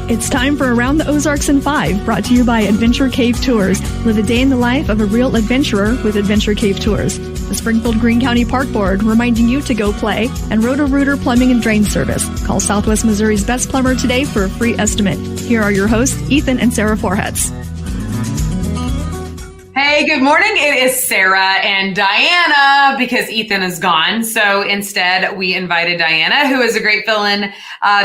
It's time for Around the Ozarks in 5, brought to you by Adventure Cave Tours. Live a day in the life of a real adventurer with Adventure Cave Tours. The Springfield Greene County Park Board reminding you to go play, and Roto-Rooter Plumbing and Drain Service. Call Southwest Missouri's best plumber today for a free estimate. Here are your hosts, Ethan and Sarah Forhetz. Hey, good morning. It is Sarah and Diana because Ethan is gone. So instead, we invited Diana, who is a great fill-in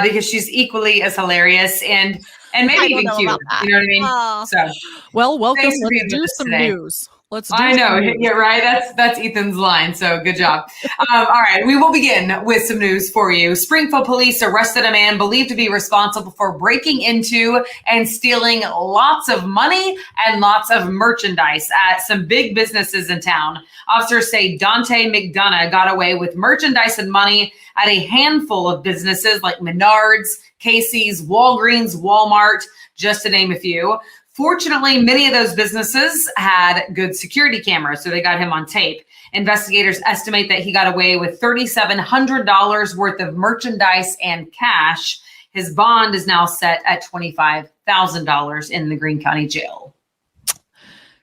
because she's equally as hilarious and maybe even cute. You know what I mean? So, well, welcome. Let's do some news. I know. Yeah, right. That's Ethan's line. So good job. All right. We will begin with some news for you. Springfield police arrested a man believed to be responsible for breaking into and stealing lots of money and lots of merchandise at some big businesses in town. Officers say Dante McDonough got away with merchandise and money at a handful of businesses like Menards, Casey's, Walgreens, Walmart, just to name a few. Fortunately, many of those businesses had good security cameras, so they got him on tape. Investigators estimate that he got away with $3,700 worth of merchandise and cash. His bond is now set at $25,000 in the Greene County Jail.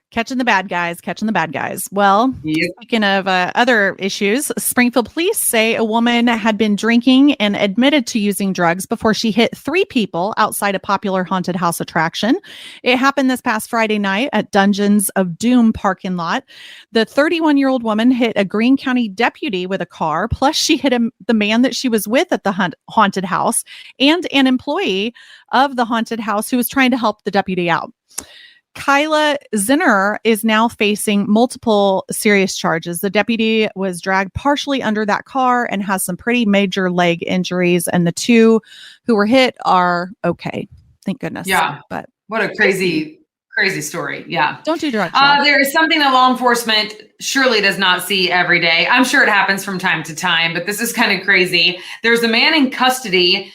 Catching the bad guys. Well, Speaking of other issues, Springfield police say a woman had been drinking and admitted to using drugs before she hit 3 people outside a popular haunted house attraction. It happened this past Friday night at Dungeons of Doom parking lot. The 31-year-old woman hit a Greene County deputy with a car, plus she hit the man that she was with at the haunted house and an employee of the haunted house who was trying to help the deputy out. Kyla Zinner is now facing multiple serious charges. The deputy was dragged partially under that car and has some pretty major leg injuries. And the 2 who were hit are okay. Thank goodness. Yeah. But what a crazy story. Yeah. Don't do drugs. There is something that law enforcement surely does not see every day. I'm sure it happens from time to time, but this is kind of crazy. There's a man in custody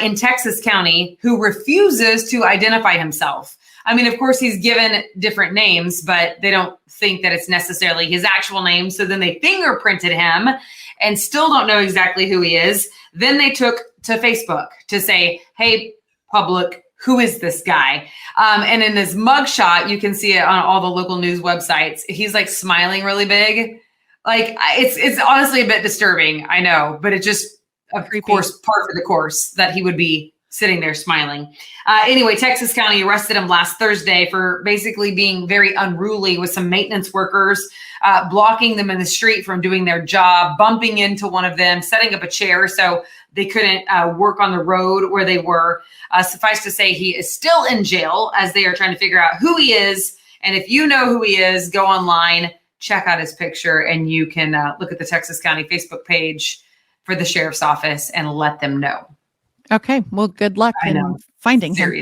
in Texas County who refuses to identify himself. I mean, of course, he's given different names, but they don't think that it's necessarily his actual name. So then they fingerprinted him and still don't know exactly who he is. Then they took to Facebook to say, hey, public, who is this guy? And in his mugshot, you can see it on all the local news websites. He's like smiling really big. Like it's honestly a bit disturbing. I know, but it just, of course, part of the course that he would be sitting there smiling. Anyway, Texas County arrested him last Thursday for basically being very unruly with some maintenance workers, blocking them in the street from doing their job, bumping into one of them, setting up a chair so they couldn't work on the road where they were. Suffice to say, he is still in jail as they are trying to figure out who he is. And if you know who he is, go online, check out his picture, and you can look at the Texas County Facebook page for the sheriff's office and let them know. Okay. Well, good luck in finding him.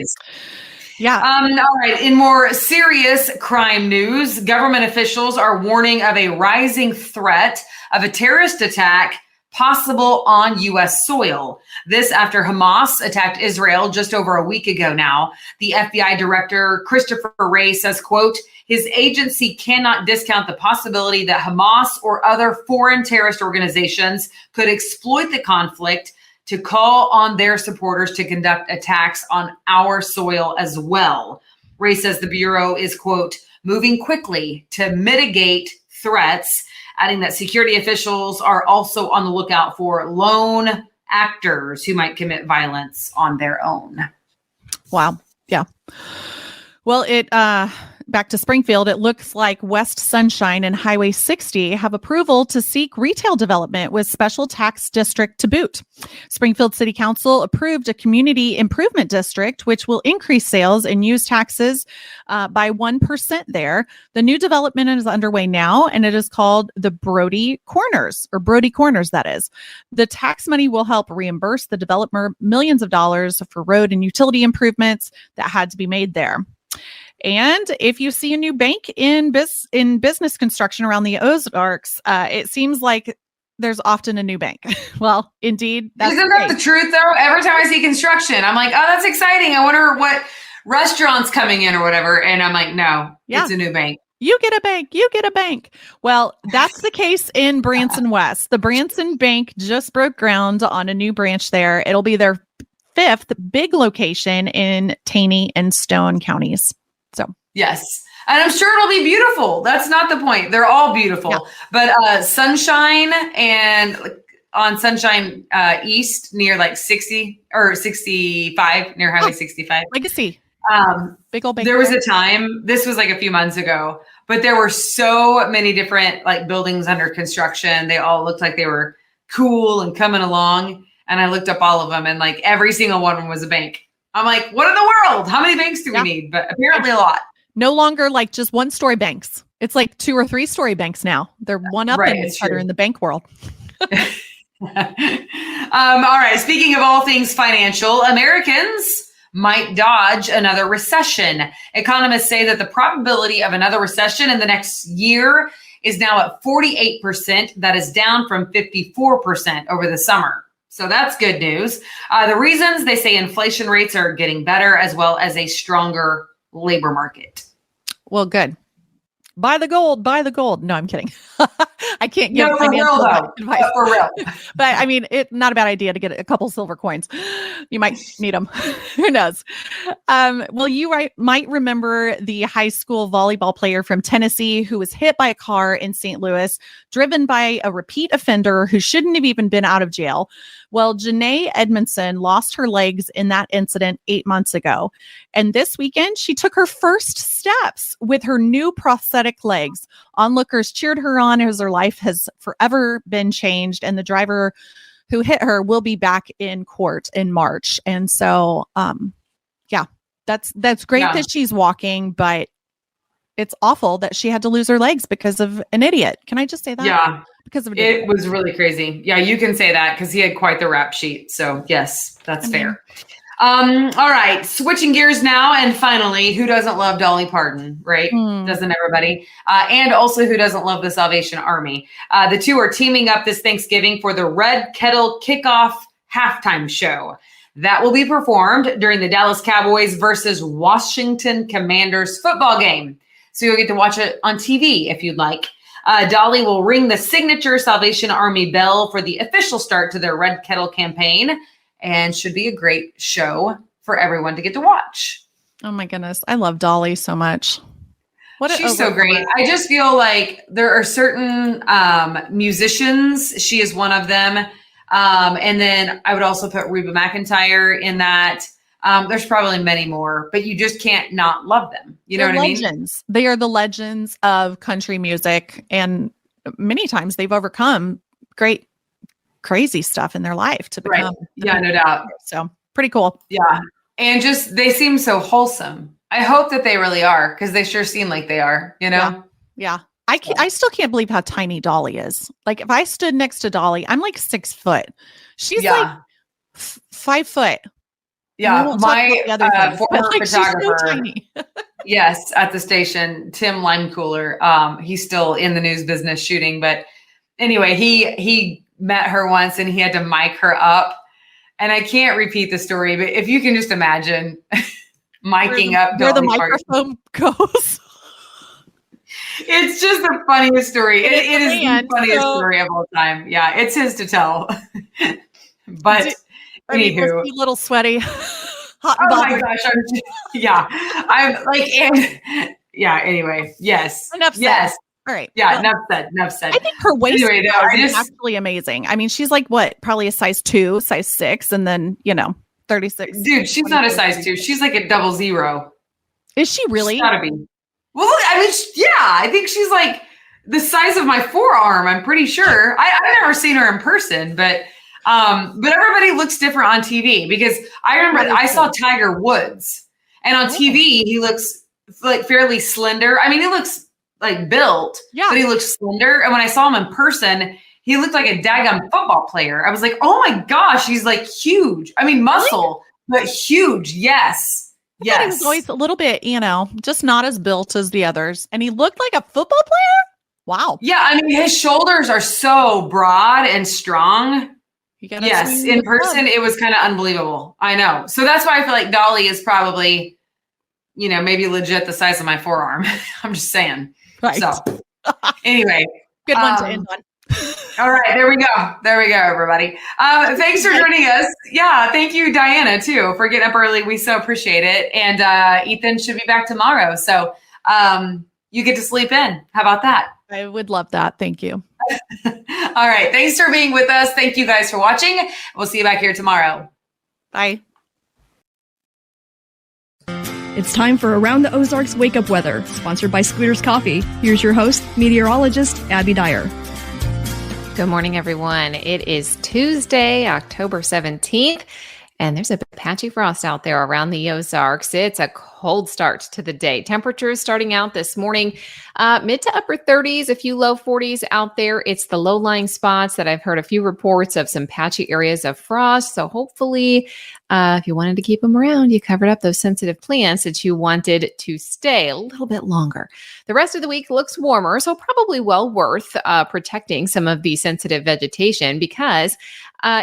Yeah. All right. In more serious crime news, government officials are warning of a rising threat of a terrorist attack possible on U.S. soil. This after Hamas attacked Israel just over a week ago now. The FBI director, Christopher Wray, says, quote, his agency cannot discount the possibility that Hamas or other foreign terrorist organizations could exploit the conflict to call on their supporters to conduct attacks on our soil as well. Ray says the Bureau is, quote, moving quickly to mitigate threats, adding that security officials are also on the lookout for lone actors who might commit violence on their own. Wow. Yeah. Well, back to Springfield, it looks like West Sunshine and Highway 60 have approval to seek retail development with special tax district to boot. Springfield City Council approved a community improvement district, which will increase sales and use taxes by 1% there. The new development is underway now, and it is called the Brody Corners, that is. The tax money will help reimburse the developer millions of dollars for road and utility improvements that had to be made there. And if you see a new bank in business construction around the Ozarks, it seems like there's often a new bank. Well, indeed. Isn't that the truth, though? Every time I see construction, I'm like, oh, that's exciting. I wonder what restaurant's coming in or whatever. And I'm like, no, It's a new bank. You get a bank. Well, that's the case in Branson West. The Branson Bank just broke ground on a new branch there. It'll be their fifth big location in Taney and Stone counties. So yes. And I'm sure it'll be beautiful. That's not the point. They're all beautiful. Yeah. But Sunshine and on Sunshine East near like 60 or 65 near Highway 65. Legacy. Big old there was a time, this was like a few months ago, but there were so many different like buildings under construction. They all looked like they were cool and coming along. And I looked up all of them and like every single one of them was a bank. I'm like, what in the world? How many banks do we need? But apparently a lot. No longer like just 1-story banks. It's like 2 or 3-story banks now. They're one up in each other in the bank world. All right. Speaking of all things financial, Americans might dodge another recession. Economists say that the probability of another recession in the next year is now at 48%. That is down from 54% over the summer. So that's good news. The reasons, they say inflation rates are getting better as well as a stronger labor market. Well, good. Buy the gold, buy the gold. No, I'm kidding. I can't give financial advice. For real. But I mean, it's not a bad idea to get a couple silver coins. You might need them. Who knows? Well, you might remember the high school volleyball player from Tennessee who was hit by a car in St. Louis, driven by a repeat offender who shouldn't have even been out of jail. Well, Janae Edmondson lost her legs in that incident 8 months ago. And this weekend, she took her first steps with her new prosthetic legs. Onlookers cheered her on as her life has forever been changed. And the driver who hit her will be back in court in March. And so, that's great that she's walking, but it's awful that she had to lose her legs because of an idiot. Can I just say that? Yeah. Because of it was really crazy. Yeah, you can say that because he had quite the rap sheet. So yes, that's fair. All right, switching gears now. And finally, who doesn't love Dolly Parton, right? Doesn't everybody? And also who doesn't love the Salvation Army? The two are teaming up this Thanksgiving for the Red Kettle Kickoff halftime show. That will be performed during the Dallas Cowboys versus Washington Commanders football game. So you'll get to watch it on TV if you'd like. Dolly will ring the signature Salvation Army bell for the official start to their Red Kettle campaign, and should be a great show for everyone to get to watch. Oh my goodness. I love Dolly so much. She's so great. I just feel like there are certain musicians. She is one of them. And then I would also put Reba McEntire in that. There's probably many more, but you just can't not love them. They're know what legends. I mean? They are the legends of country music. And many times they've overcome great, crazy stuff in their life to become. Right. Yeah, no doubt. So pretty cool. Yeah. And just, they seem so wholesome. I hope that they really are, because they sure seem like they are, Yeah. I still can't believe how tiny Dolly is. Like if I stood next to Dolly, I'm like 6 foot. She's like 5 foot. Yeah, my former photographer, so yes, at the station, Tim Limecooler, he's still in the news business shooting. But anyway, he met her once and he had to mic her up. And I can't repeat the story, but if you can just imagine miking up where the microphone goes. It's just the funniest story. It is the funniest story of all time. Yeah, it's his to tell. But anywho, was he a little sweaty? Hot and my gosh, I'm like, anyway, yes. Enough said. Yes. All right. Yeah, enough said. I think her waist is actually amazing. I mean, she's like what? Probably a size 2, size 6, and then, 36. Dude, she's not a size 2. She's like a 00. Is she really? She's gotta be. Well, I mean, I think she's like the size of my forearm. I'm pretty sure. I've never seen her in person, but everybody looks different on TV, because I remember I saw Tiger Woods, and on TV he looks like fairly slender. I mean, he looks like built, but he looks slender. And when I saw him in person, he looked like a daggum football player. I was like, oh my gosh, he's like huge. I mean, muscle, but huge. Yes. Yes. He was always a little bit, just not as built as the others. And he looked like a football player. Wow. Yeah. I mean, his shoulders are so broad and strong. Yes. In person, it was kind of unbelievable. I know. So that's why I feel like Dolly is probably, maybe legit the size of my forearm. I'm just saying. Right. So anyway. Good one to end on. All right, there we go. There we go, everybody. Thanks for joining us. Yeah, thank you, Diana, too, for getting up early. We so appreciate it. And Ethan should be back tomorrow. So you get to sleep in. How about that? I would love that. Thank you. All right. Thanks for being with us. Thank you guys for watching. We'll see you back here tomorrow. Bye. It's time for Around the Ozarks Wake Up Weather, sponsored by Scooters Coffee. Here's your host, meteorologist Abby Dyer. Good morning, everyone. It is Tuesday, October 17th, and there's a patchy frost out there around the Ozarks. It's a cold start to the day. Temperatures starting out this morning, mid to upper 30s, a few low 40s out there. It's the low-lying spots that I've heard a few reports of some patchy areas of frost. So hopefully, if you wanted to keep them around, you covered up those sensitive plants that you wanted to stay a little bit longer. The rest of the week looks warmer, so probably well worth protecting some of the sensitive vegetation because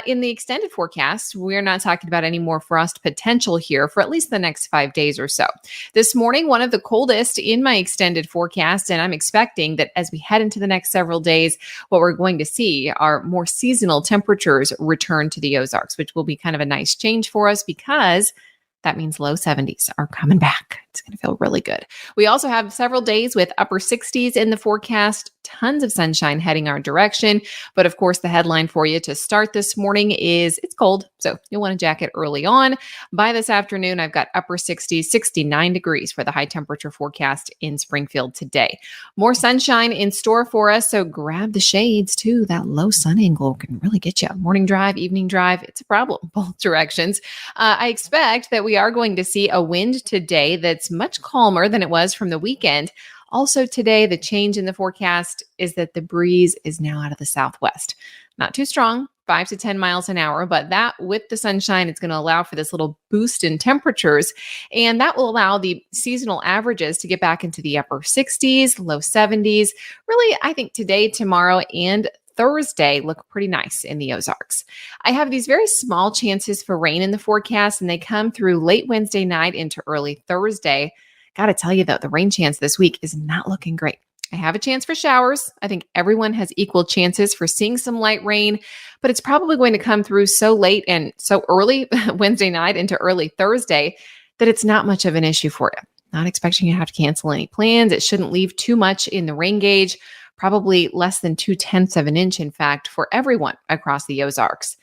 in the extended forecast, we're not talking about any more frost potential here for at least the next 5 days or so. This morning, one of the coldest in my extended forecast, and I'm expecting that as we head into the next several days, what we're going to see are more seasonal temperatures return to the Ozarks, which will be kind of a nice change for us because that means low 70s are coming back. It's going to feel really good. We also have several days with upper 60s in the forecast, tons of sunshine heading our direction. But of course, the headline for you to start this morning is it's cold. So you'll want a jacket early on. By this afternoon, I've got upper 60s, 69 degrees for the high temperature forecast in Springfield today. More sunshine in store for us. So grab the shades too. That low sun angle can really get you. Morning drive, evening drive, it's a problem both directions. I expect that we are going to see a wind today that's much calmer than it was from the weekend. Also today, the change in the forecast is that the breeze is now out of the southwest. Not too strong, 5 to 10 miles an hour, but that with the sunshine, it's going to allow for this little boost in temperatures. And that will allow the seasonal averages to get back into the upper 60s, low 70s. Really, I think today, tomorrow, and Thursday look pretty nice in the Ozarks. I have these very small chances for rain in the forecast, and they come through late Wednesday night into early Thursday. Got to tell you, though, the rain chance this week is not looking great. I have a chance for showers. I think everyone has equal chances for seeing some light rain, but it's probably going to come through so late and so early Wednesday night into early Thursday that it's not much of an issue for you. Not expecting you to have to cancel any plans. It shouldn't leave too much in the rain gauge. Probably less than 0.2 of an inch, in fact, for everyone across the Ozarks.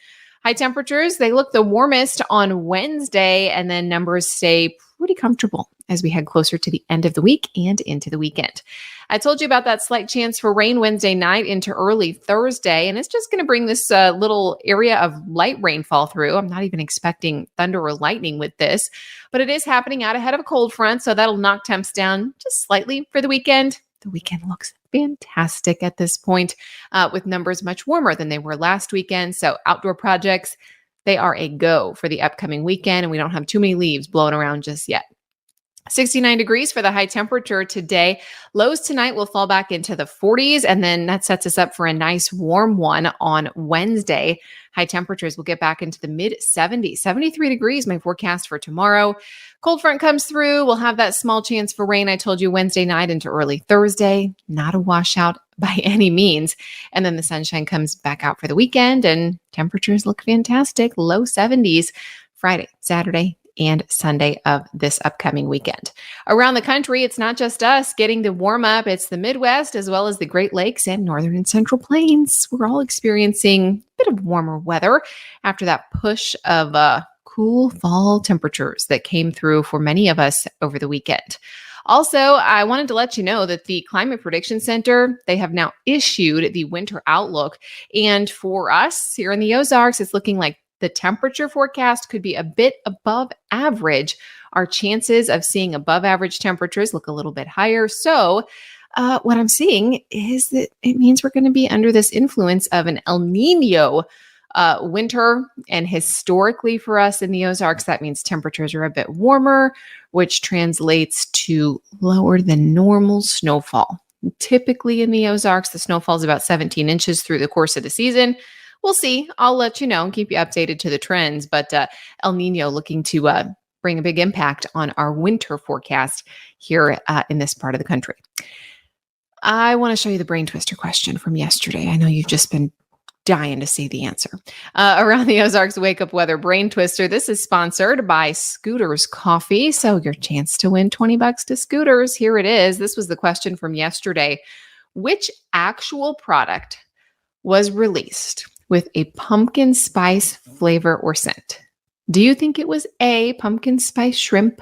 High temperatures, they look the warmest on Wednesday, and then numbers stay pretty comfortable as we head closer to the end of the week and into the weekend. I told you about that slight chance for rain Wednesday night into early Thursday, and it's just going to bring this little area of light rainfall through. I'm not even expecting thunder or lightning with this, but it is happening out ahead of a cold front, so that'll knock temps down just slightly for the weekend. The weekend looks fantastic at this point, with numbers much warmer than they were last weekend. So outdoor projects, they are a go for the upcoming weekend, and we don't have too many leaves blowing around just yet. 69 degrees for the high temperature today. Lows tonight will fall back into the 40s, and then that sets us up for a nice warm one on Wednesday. High temperatures will get back into the mid 70s, 73 degrees, my forecast for tomorrow. Cold front comes through. We'll have that small chance for rain I told you Wednesday night into early Thursday. Not a washout by any means. And then the sunshine comes back out for the weekend, and temperatures look fantastic. Low 70s Friday, Saturday, and Sunday of this upcoming weekend. Around the country, it's not just us getting the warm up. It's the Midwest as well as the Great Lakes and Northern and Central Plains. We're all experiencing a bit of warmer weather after that push of cool fall temperatures that came through for many of us over the weekend. Also, I wanted to let you know that the Climate Prediction Center, they have now issued the winter outlook. And for us here in the Ozarks, it's looking like the temperature forecast could be a bit above average. Our chances of seeing above average temperatures look a little bit higher. So what I'm seeing is that it means we're going to be under this influence of an El Nino winter. And historically for us in the Ozarks, that means temperatures are a bit warmer, which translates to lower than normal snowfall. Typically in the Ozarks, the snowfall is about 17 inches through the course of the season. We'll see. I'll let you know and keep you updated to the trends. But El Nino looking to bring a big impact on our winter forecast here in this part of the country. I want to show you the brain twister question from yesterday. I know you've just been dying to see the answer. Around the Ozarks Wake Up Weather Brain Twister. This is sponsored by Scooters Coffee. So your chance to win $20 to Scooters. Here it is. This was the question from yesterday. Which actual product was released with a pumpkin spice flavor or scent? Do you think it was A, pumpkin spice shrimp,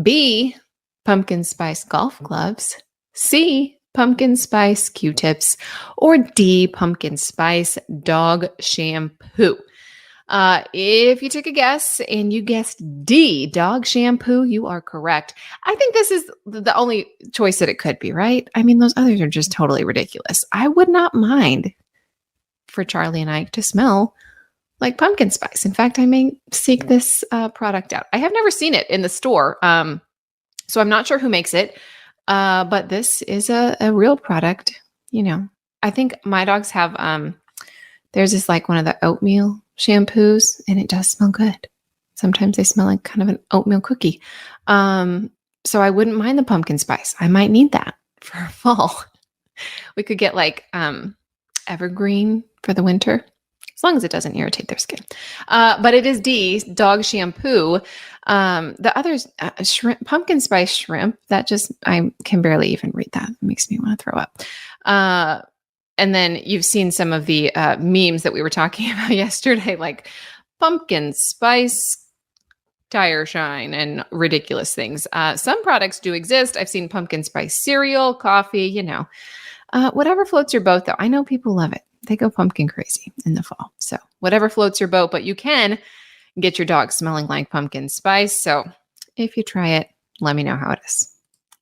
B, pumpkin spice golf gloves, C, pumpkin spice Q-tips, or D, pumpkin spice dog shampoo? If you took a guess and you guessed D, dog shampoo, you are correct. I think this is the only choice that it could be, right? I mean, those others are just totally ridiculous. I would not mind for Charlie and Ike to smell like pumpkin spice. In fact, I may seek this product out. I have never seen it in the store, so I'm not sure who makes it. But this is a real product. You know, I think my dogs have, there's this like one of the oatmeal shampoos, and it does smell good. Sometimes they smell like kind of an oatmeal cookie. So I wouldn't mind the pumpkin spice. I might need that for fall. We could get like evergreen for the winter, as long as it doesn't irritate their skin. But it is D, dog shampoo. The others, shrimp, pumpkin spice shrimp, that just, I can barely even read that. It makes me want to throw up. And then you've seen some of the memes that we were talking about yesterday, like pumpkin spice tire shine and ridiculous things. Some products do exist. I've seen pumpkin spice cereal, coffee, you know, whatever floats your boat though. I know people love it. They go pumpkin crazy in the fall. So whatever floats your boat, but you can get your dog smelling like pumpkin spice. So if you try it, let me know how it is.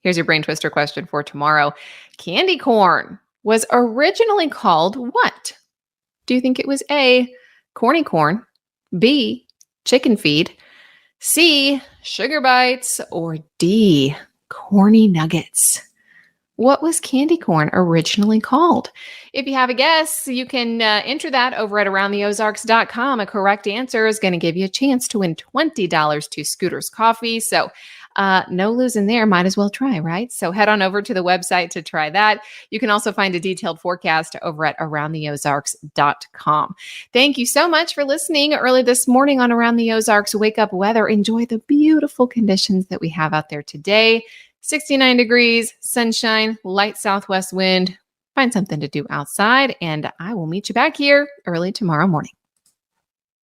Here's your brain twister question for tomorrow. Candy corn was originally called what? Do you think it was A, corny corn, B, chicken feed, C, sugar bites, or D, corny nuggets? What was candy corn originally called? If you have a guess, you can enter that over at aroundtheozarks.com. A correct answer is going to give you a chance to win $20 to Scooters Coffee. So no losing there. Might as well try, right? So head on over to the website to try that. You can also find a detailed forecast over at aroundtheozarks.com. Thank you so much for listening early this morning on Around the Ozarks Wake Up Weather. Enjoy the beautiful conditions that we have out there today. 69 degrees, sunshine, light southwest wind. Find something to do outside, and I will meet you back here early tomorrow morning.